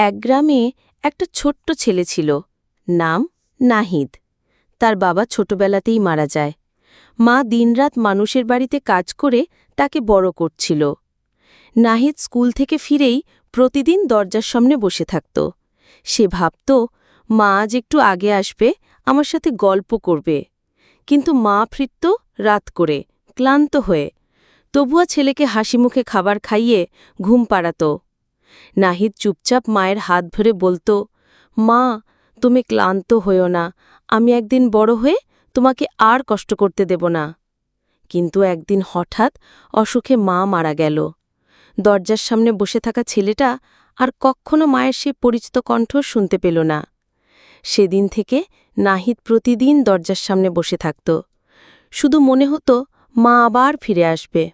এক গ্রামে একটা ছোট্ট ছেলে ছিল, নাম নাহিদ। তার বাবা ছোটবেলাতেই মারা যায়। মা দিনরাত মানুষের বাড়িতে কাজ করে তাকে বড় করছিল। নাহিদ স্কুল থেকে ফিরেই প্রতিদিন দরজার সামনে বসে থাকত। সে ভাবত, মা আজ একটু আগে আসবে, আমার সাথে গল্প করবে। কিন্তু মা ফিরত রাত করে, ক্লান্ত হয়ে। তবুও ছেলেকে হাসিমুখে খাবার খাইয়ে ঘুম পাড়াত। নাহিদ চুপচাপ মায়ের হাত ধরে বলত, মা, তুমি ক্লান্ত হইও না, আমি একদিন বড় হয়ে তোমাকে আর কষ্ট করতে দেব না। কিন্তু একদিন হঠাৎ অসুখে মা মারা গেল। দরজার সামনে বসে থাকা ছেলেটা আর কখনো মায়ের সে পরিচিত কণ্ঠ শুনতে পেল না। সেদিন থেকে নাহিদ প্রতিদিন দরজার সামনে বসে থাকত। শুধু মনে হতো মা আবার ফিরে আসবে।